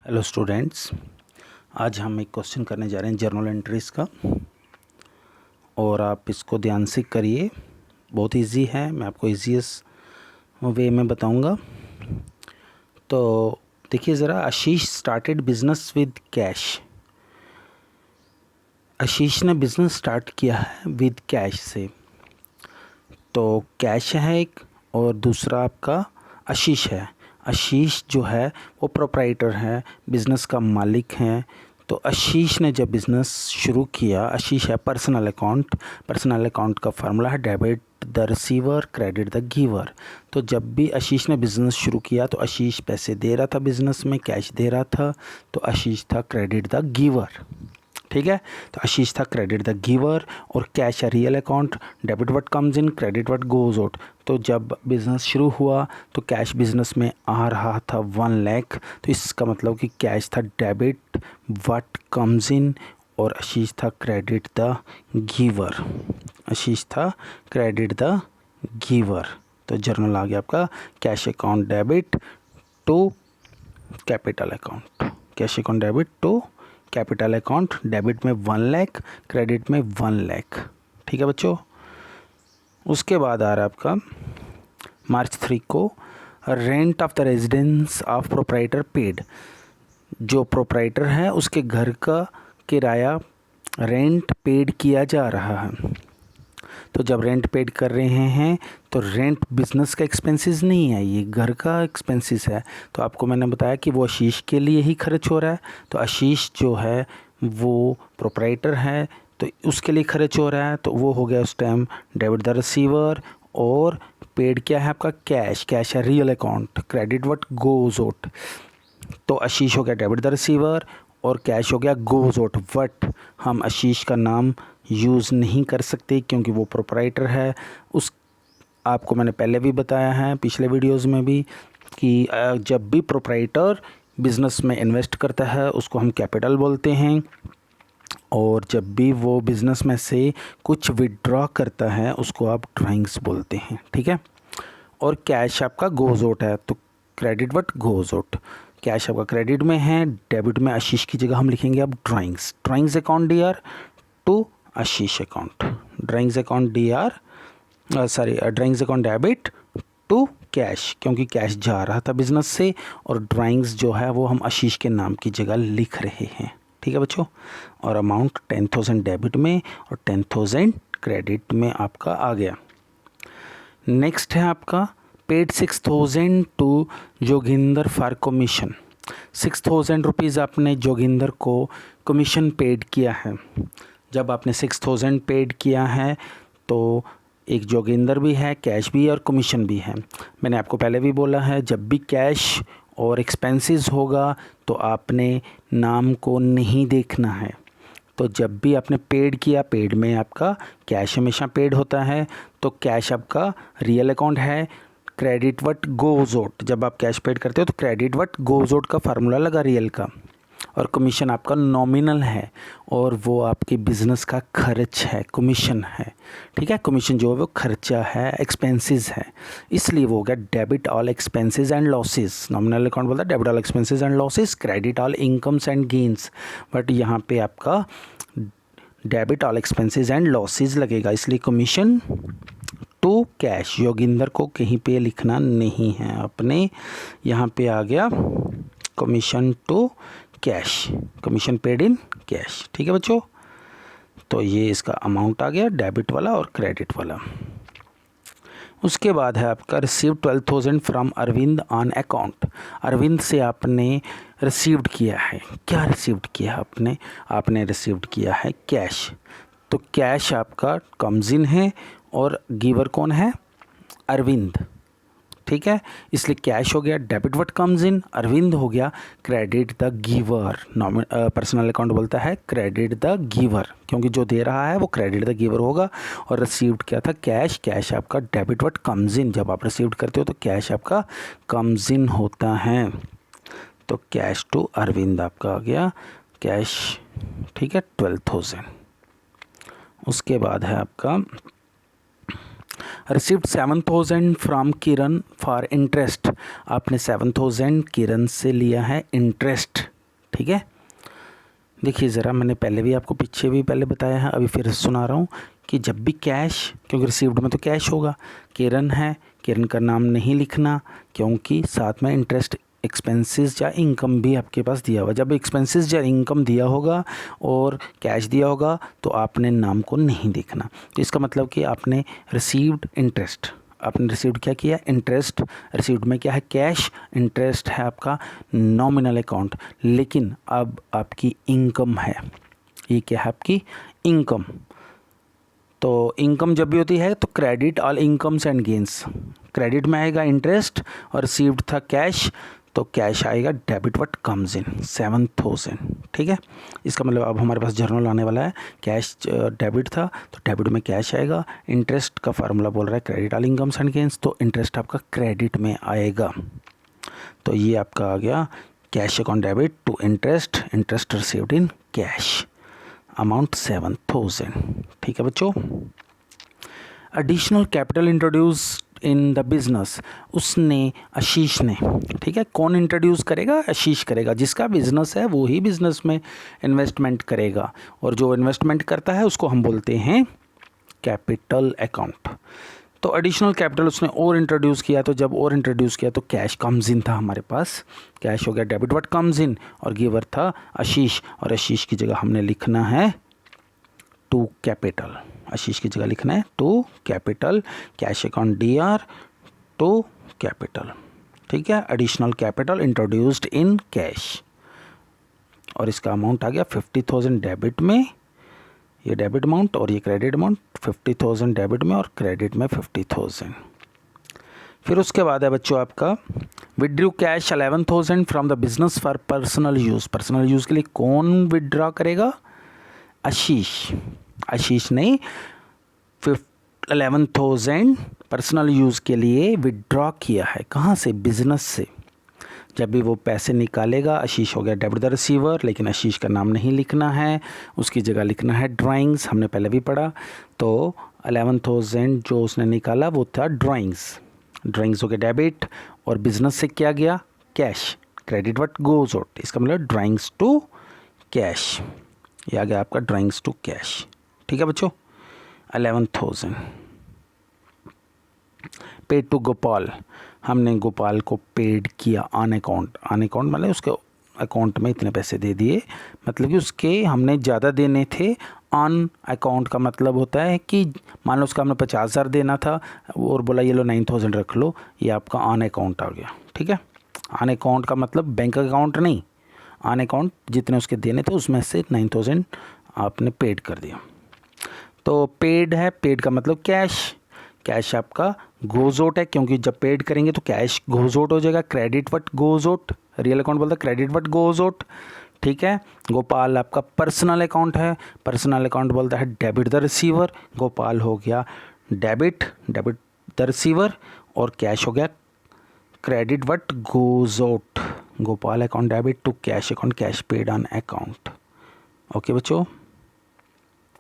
Hello students, आज हम एक क्वेश्चन करने जा रहे हैं जर्नल एंट्रीज़ का और आप इसको ध्यान से करिए। बहुत इजी है, मैं आपको ईजीएस्ट वे में बताऊंगा। तो देखिए ज़रा, आशीष स्टार्टेड बिजनेस विद कैश। आशीष ने बिज़नेस स्टार्ट किया है विद कैश से। तो कैश है एक और दूसरा आपका आशीष है। आशीष जो है वो प्रोप्राइटर है, बिज़नेस का मालिक है। तो आशीष ने जब बिज़नेस शुरू किया, आशीष है पर्सनल अकाउंट। पर्सनल अकाउंट का फार्मूला है debit the receiver credit the giver. तो जब भी आशीष ने बिज़नेस शुरू किया तो आशीष पैसे दे रहा था, बिज़नेस में कैश दे रहा था, तो आशीष था क्रेडिट द गिवर। ठीक है, तो आशीष था क्रेडिट द गिवर और कैश है real account. Debit what comes in, credit what goes out. तो जब बिज़नेस शुरू हुआ तो कैश बिज़नेस में आ रहा था 1 लाख, तो इसका मतलब कि कैश था डेबिट व्हाट कम्स इन और आशीष था क्रेडिट द गिवर। आशीष था क्रेडिट द गिवर। तो जर्नल आ गया आपका cash account debit to capital account. Cash account debit to capital account, debit में 1 लाख, क्रेडिट में 1 लाख। ठीक है बच्चों। उसके बाद आ रहा है आपका मार्च 3 को rent of the residence of proprietor paid. जो प्रोप्राइटर है उसके घर का किराया रेंट पेड किया जा रहा है। तो जब रेंट पेड कर रहे हैं तो रेंट बिज़नेस का एक्सपेंसेस नहीं है, ये घर का एक्सपेंसेस है। तो आपको मैंने बताया कि वो आशीष के लिए ही खर्च हो रहा है। तो आशीष जो है वो प्रोप्राइटर है तो उसके लिए खर्च हो रहा है, तो वो हो गया उस टाइम डेबिट द रिसीवर। और पेड क्या है आपका कैश। कैश है real account, credit what goes out. तो आशीष हो गया डेबिट द रिसीवर और कैश हो गया गोज आउट। बट हम आशीष का नाम यूज़ नहीं कर सकते क्योंकि वो प्रोप्राइटर है। उस आपको मैंने पहले भी बताया है पिछले वीडियोस में भी कि जब भी प्रोप्राइटर बिज़नेस में इन्वेस्ट करता है उसको हम कैपिटल बोलते हैं, और जब भी वो बिज़नेस में से कुछ विड्रॉ करता है उसको आप ड्राइंग्स बोलते हैं। ठीक है, और कैश आपका गोज आउट है तो credit what goes out. Cash आपका क्रेडिट में है, डेबिट में आशीष की जगह हम लिखेंगे अब drawings. Drawings account D R to Ashish account. Drawings account D R drawings account debit to cash, क्योंकि कैश जा रहा था बिजनेस से और ड्राइंग्स जो है वो हम आशीष के नाम की जगह लिख रहे हैं। ठीक है बच्चों। और अमाउंट 10,000 डेबिट में और 10,000 क्रेडिट में आपका आ गया। नेक्स्ट है आपका paid 6,000 to Joginder for commission. 6,000 rupees आपने जोगिंदर को कमीशन पेड किया है। जब आपने 6,000 पेड किया है तो एक जोगिंदर भी है, कैश भी है और कमीशन भी है। मैंने आपको पहले भी बोला है जब भी कैश और एक्सपेंसेस होगा तो आपने नाम को नहीं देखना है। तो जब भी आपने पेड किया, पेड में आपका कैश हमेशा पेड होता है, तो कैश आपका रियल अकाउंट है। क्रेडिट व्हाट गोज आउट, जब आप कैश पेड करते हो तो क्रेडिट व्हाट गोज आउट का फार्मूला लगा रियल का। और कमीशन आपका नॉमिनल है और वो आपके बिज़नेस का खर्च है, कमीशन है। ठीक है, कमीशन जो है वो खर्चा है, एक्सपेंसेस है, इसलिए वो हो गया debit all expenses and losses. Nominal account बोलता है debit all expenses and losses, credit all incomes and gains. But यहाँ पे आपका debit all expenses and losses लगेगा, इसलिए कमीशन टू कैश। योगिंदर को कहीं पे लिखना नहीं है अपने, यहाँ पे आ गया commission to cash, commission paid in cash. ठीक है बच्चों। तो ये इसका अमाउंट आ गया डेबिट वाला और क्रेडिट वाला। उसके बाद है आपका receive 12,000 from Arvind on account. Arvind से आपने रिसीव्ड किया है। क्या रिसीव्ड किया है आपने? आपने रिसीव्ड किया है कैश। तो कैश आपका कम्स इन है और गिवर कौन है? अरविंद। ठीक है, इसलिए कैश हो गया debit what comes in, Arvind हो गया credit the giver. Personal account बोलता है क्रेडिट द गिवर, क्योंकि जो दे रहा है वो क्रेडिट द गिवर होगा। और रिसीव्ड क्या था? कैश। कैश आपका डेबिट व्हाट कम्स इन, जब आप रिसीव्ड करते हो तो कैश आपका कम्स इन होता है। तो कैश टू अरविंद आपका आ गया कैश। ठीक है, 12,000। उसके बाद है आपका received 7,000 from Kiran for interest. आपने 7,000 किरण से लिया है इंटरेस्ट ठीक है। देखिए ज़रा, मैंने पहले भी आपको पीछे भी पहले बताया है, अभी फिर सुना रहा हूँ कि जब भी कैश, क्योंकि रिसीव्ड में तो कैश होगा, किरण है, किरण का नाम नहीं लिखना क्योंकि साथ में इंटरेस्ट एक्सपेंसेस या इनकम भी आपके पास दिया हुआ। जब एक्सपेंसेस या इनकम दिया होगा और कैश दिया होगा तो आपने नाम को नहीं देखना। तो इसका मतलब कि आपने रिसीव्ड इंटरेस्ट, आपने रिसीव्ड क्या किया, इंटरेस्ट। रिसीव्ड में क्या है, कैश, इंटरेस्ट है आपका नॉमिनल अकाउंट, लेकिन अब आपकी इनकम है, ये क्या है आपकी इनकम। तो इनकम जब भी होती है तो credit all incomes and gains, credit में आएगा इंटरेस्ट और रिसीव्ड था कैश, तो कैश आएगा डेबिट व्हाट कम्स इन 7000, ठीक है। इसका मतलब अब हमारे पास जर्नल आने वाला है, कैश डेबिट था तो डेबिट में कैश आएगा, इंटरेस्ट का फार्मूला बोल रहा है credit all incomes and gains, तो इंटरेस्ट आपका क्रेडिट में आएगा। तो ये आपका आ गया cash account debit to interest, interest received in cash, amount 7000, ठीक है बच्चों। Additional capital introduce in the business, उसने, आशीष ने, ठीक है। कौन इंट्रोड्यूस करेगा, आशीष करेगा। जिसका बिजनेस है वो ही बिजनेस में इन्वेस्टमेंट करेगा, और जो इन्वेस्टमेंट करता है उसको हम बोलते हैं कैपिटल अकाउंट। तो एडिशनल कैपिटल उसने और इंट्रोड्यूस किया, तो जब और इंट्रोड्यूस किया तो कैश कम्स इन था हमारे पास, कैश हो गया डेबिट व्हाट कम्स इन, और गिवर था आशीष, और आशीष की जगह हमने लिखना है टू कैपिटल, आशीष की जगह लिखना है to capital, cash account DR to capital, ठीक है। Additional capital introduced in cash, और इसका अमाउंट आ गया 50,000 डेबिट में, ये डेबिट अमाउंट और ये क्रेडिट अमाउंट, 50,000 डेबिट में और क्रेडिट में 50,000। फिर उसके बाद है बच्चों आपका withdrew cash 11,000 from the business for personal use. Personal use के लिए कौन विड्रॉ करेगा, आशीष। आशीष ने 11,000 पर्सनल यूज़ के लिए विड्रॉ किया है, कहाँ से, बिजनेस से। जब भी वो पैसे निकालेगा, आशीष हो गया डेबिट द रिसीवर, लेकिन आशीष का नाम नहीं लिखना है, उसकी जगह लिखना है ड्राइंग्स, हमने पहले भी पढ़ा। तो 11,000 जो उसने निकाला वो था ड्राइंग्स, ड्राइंग्स हो गया डेबिट, और बिजनेस से क्या गया, cash, credit what goes out, इसका मतलब ड्राइंग्स टू कैश, ये आ गया आपका ड्राइंग्स टू कैश, ठीक है बच्चों। 11,000 पेड टू गोपाल, हमने गोपाल को पेड किया ऑन अकाउंट, ऑन अकाउंट मतलब उसके अकाउंट में इतने पैसे दे दिए, मतलब कि उसके हमने ज़्यादा देने थे। ऑन अकाउंट का मतलब होता है कि मान लो उसका हमने 50,000 देना था और बोला ये लो 9,000 रख लो, ये आपका ऑन अकाउंट आ गया, ठीक है। ऑन अकाउंट का मतलब बैंक अकाउंट नहीं, ऑन अकाउंट जितने उसके देने थे उसमें से 9,000 आपने पेड कर दिया। तो पेड है, पेड का मतलब कैश, कैश आपका गोज आउट है, क्योंकि जब पेड करेंगे तो कैश गोज आउट हो जाएगा, credit what goes out, real account बोलता है क्रेडिट व्हाट गोज आउट, ठीक है। गोपाल आपका पर्सनल अकाउंट है, पर्सनल अकाउंट बोलता है डेबिट द रिसीवर, गोपाल हो गया डेबिट, डेबिट द रिसीवर, और कैश हो गया credit what goes out, Gopal account debit to cash account, cash paid on account, okay बच्चों।